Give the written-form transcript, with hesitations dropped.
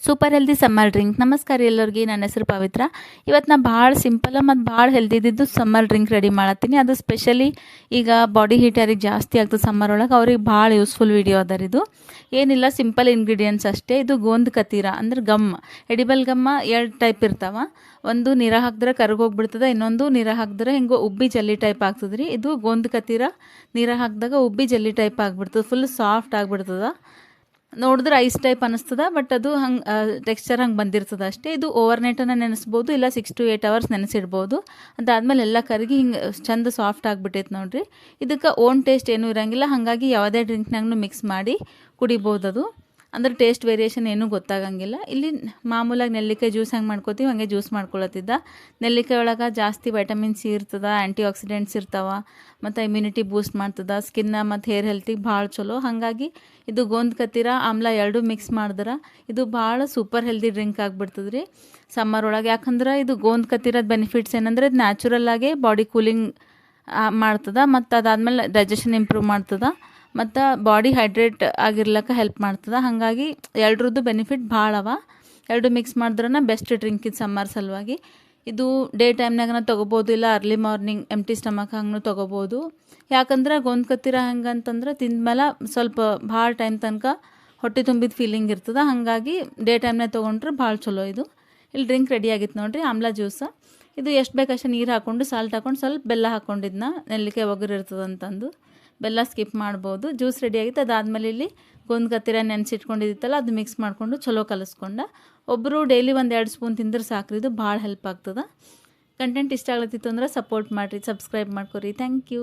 Super healthy summer drink. ನಮಸ್ಕಾರ ಎಲ್ಲರಿಗೆ, ನನ್ನ ಹೆಸರು ಪವಿತ್ರ. ಇವತ್ತು ನಾ ಭಾಳ ಸಿಂಪಲ್ ಮತ್ತು ಭಾಳ ಹೆಲ್ದಿದ್ದು ಸಮ್ಮರ್ ಡ್ರಿಂಕ್ ರೆಡಿ ಮಾಡತ್ತೀನಿ. ಅದು ಸ್ಪೆಷಲಿ ಈಗ ಬಾಡಿ ಹೀಟ್ ಯಾರಿಗೆ ಜಾಸ್ತಿ ಆಗ್ತದೆ ಸಮ್ಮರ್ ಒಳಗೆ ಅವ್ರಿಗೆ ಭಾಳ ಯೂಸ್ಫುಲ್ ವಿಡಿಯೋ ಅದರ. ಇದು ಏನಿಲ್ಲ, ಸಿಂಪಲ್ ಇಂಗ್ರೀಡಿಯೆಂಟ್ಸ್ ಅಷ್ಟೇ. ಇದು ಗೋಂದ್ ಕತೀರ ಅಂದ್ರೆ ಗಮ್, ಎಡಿಬಲ್ ಗಮ್ಮ ಎರಡು ಟೈಪ್ ಇರ್ತಾವ. ಒಂದು ನೀರ ಹಾಕಿದ್ರೆ ಕರ್ಗೋಗ್ಬಿಡ್ತದೆ, ಇನ್ನೊಂದು ನೀರ ಹಾಕಿದ್ರೆ ಹಿಂಗೆ ಉಬ್ಬಿ ಜಲ್ಲಿ ಟೈಪ್ ಆಗ್ತದೆ ರೀ. ಇದು ಗೋಂದ್ ಕತೀರ ನೀರ ಹಾಕಿದಾಗ ಉಬ್ಬಿ ಜಲ್ಲಿ ಟೈಪ್ ಆಗಿಬಿಡ್ತದೆ, ಫುಲ್ ಸಾಫ್ಟ್ ಆಗಿಬಿಡ್ತದೆ. ನೋಡಿದ್ರೆ ಐಸ್ ಟೈಪ್ ಅನ್ನಿಸ್ತದೆ, ಬಟ್ ಅದು ಹಂಗೆ ಟೆಕ್ಸ್ಚರ್ ಹಂಗೆ ಬಂದಿರ್ತದೆ ಅಷ್ಟೇ. ಇದು ಓವರ್ನೈಟನ್ನು ನೆನೆಸ್ಬೋದು, ಇಲ್ಲ 6 to 8 hours ನೆನೆಸಿಡ್ಬೋದು. ಅದಾದಮೇಲೆ ಎಲ್ಲ ಕರಗಿ ಹಿಂಗೆ ಚಂದ ಸಾಫ್ಟ್ ಆಗಿಬಿಟ್ಟೈತೆ ನೋಡಿರಿ. ಇದಕ್ಕೆ ಓನ್ ಟೇಸ್ಟ್ ಏನೂ ಇರೋಂಗಿಲ್ಲ, ಹಾಗಾಗಿ ಯಾವುದೇ ಡ್ರಿಂಕ್ನಾಗೂ ಮಿಕ್ಸ್ ಮಾಡಿ ಕುಡಿಬೋದು. ಅದು ಅಂದ್ರೆ ಟೇಸ್ಟ್ ವೇರಿಯೇಷನ್ ಏನೂ ಗೊತ್ತಾಗಂಗಿಲ್ಲ. ಇಲ್ಲಿ ಮಾಮೂಲಾಗಿ ನೆಲ್ಲಿಕಾಯಿ ಜ್ಯೂಸ್ ಹೆಂಗೆ ಮಾಡ್ಕೋತೀವಿ ಹಂಗೆ ಜ್ಯೂಸ್ ಮಾಡ್ಕೊಳತ್ತಿದ್ದ. ನೆಲ್ಲಿಕಾಯಿ ಒಳಗೆ ಜಾಸ್ತಿ ವೈಟಮಿನ್ ಸಿ ಇರ್ತದೆ, ಆ್ಯಂಟಿ ಆಕ್ಸಿಡೆಂಟ್ಸ್ ಇರ್ತಾವೆ, ಮತ್ತು ಇಮ್ಯುನಿಟಿ ಬೂಸ್ಟ್ ಮಾಡ್ತದೆ, ಸ್ಕಿನ್ನ ಮತ್ತು ಹೇರ್ ಹೆಲ್ತಿಗೆ ಭಾಳ ಚಲೋ. ಹಾಗಾಗಿ ಇದು ಗೋಂದ್ ಕತೀರ ಆಮ್ಲ ಎರಡೂ ಮಿಕ್ಸ್ ಮಾಡಿದ್ರೆ ಇದು ಭಾಳ ಸೂಪರ್ ಹೆಲ್ದಿ ಡ್ರಿಂಕ್ ಆಗಿಬಿಡ್ತದೆ ರೀ ಸಮ್ಮರ್ ಒಳಗೆ. ಯಾಕಂದ್ರೆ ಇದು ಗೋಂದ್ ಕತೀರದ ಬೆನಿಫಿಟ್ಸ್ ಏನಂದರೆ ಇದು ನ್ಯಾಚುರಲ್ಲಾಗೆ ಬಾಡಿ ಕೂಲಿಂಗ್ ಮಾಡ್ತದೆ, ಮತ್ತು ಅದಾದಮೇಲೆ ಡೈಜೆಷನ್ ಇಂಪ್ರೂವ್ ಮಾಡ್ತದೆ, ಮತ್ತು ಬಾಡಿ ಹೈಡ್ರೇಟ್ ಆಗಿರ್ಲಿಕ್ಕೆ ಹೆಲ್ಪ್ ಮಾಡ್ತದೆ. ಹಾಗಾಗಿ ಎರಡರದ್ದು ಬೆನಿಫಿಟ್ ಭಾಳ ಅವ. ಎರಡು ಮಿಕ್ಸ್ ಮಾಡಿದ್ರನ ಬೆಸ್ಟ್ ಡ್ರಿಂಕ್ ಇದು ಸಮ್ಮರ್ ಸಲುವಾಗಿ. ಇದು ಡೇ ಟೈಮ್ನಾಗನ ತೊಗೋಬೋದು, ಇಲ್ಲ ಅರ್ಲಿ ಮಾರ್ನಿಂಗ್ ಎಂಟಿ ಸ್ಟಮಕ್ ಹಂಗೂ ತೊಗೋಬೋದು. ಯಾಕಂದ್ರೆ ಗೋಂದ್ ಕತೀರ ಹೆಂಗಂತಂದ್ರೆ ತಿಂದ್ಮೇಲೆ ಸ್ವಲ್ಪ ಭಾಳ ಟೈಮ್ ತನಕ ಹೊಟ್ಟೆ ತುಂಬಿದ ಫೀಲಿಂಗ್ ಇರ್ತದೆ. ಹಾಗಾಗಿ ಡೇ ಟೈಮ್ನಾಗ ತೊಗೊಂಡ್ರೆ ಭಾಳ ಚಲೋ. ಇದು ಇಲ್ಲಿ ಡ್ರಿಂಕ್ ರೆಡಿ ಆಗಿತ್ತು ನೋಡಿರಿ, ಆಮ್ಲ ಜ್ಯೂಸ. ಇದು ಎಷ್ಟು ಬೇಕಷ್ಟು ನೀರು ಹಾಕ್ಕೊಂಡು ಸಾಲ್ಟ್ ಹಾಕ್ಕೊಂಡು ಸ್ವಲ್ಪ ಬೆಲ್ಲ ಹಾಕ್ಕೊಂಡಿದ್ನ, ನೆಲ್ಲಿಕಾಯಿ ಒಗರು ಇರ್ತದಂತಂದು ಬೆಲ್ಲ ಸ್ಕಿಪ್ ಮಾಡ್ಬೋದು. ಜ್ಯೂಸ್ ರೆಡಿ ಆಗಿತ್ತು. ಅದಾದಮೇಲೆ ಇಲ್ಲಿ ಗೋಂದ್ ಕತೀರ ನೆನೆಸಿಟ್ಕೊಂಡಿತ್ತಲ್ಲ ಅದು ಮಿಕ್ಸ್ ಮಾಡಿಕೊಂಡು ಚಲೋ ಕಲಿಸ್ಕೊಂಡ. ಒಬ್ಬರು ಡೈಲಿ 1-2 ಸ್ಪೂನ್ ತಿಂದ್ರೆ ಸಾಕ್ರಿ, ಇದು ಭಾಳ ಹೆಲ್ಪ್ ಆಗ್ತದೆ. ಕಂಟೆಂಟ್ ಇಷ್ಟ ಆಗ್ಲತ್ತಿತ್ತು ಅಂದ್ರೆ ಸಪೋರ್ಟ್ ಮಾಡಿರಿ, ಸಬ್ಸ್ಕ್ರೈಬ್ ಮಾಡ್ಕೊರಿ. Thank you.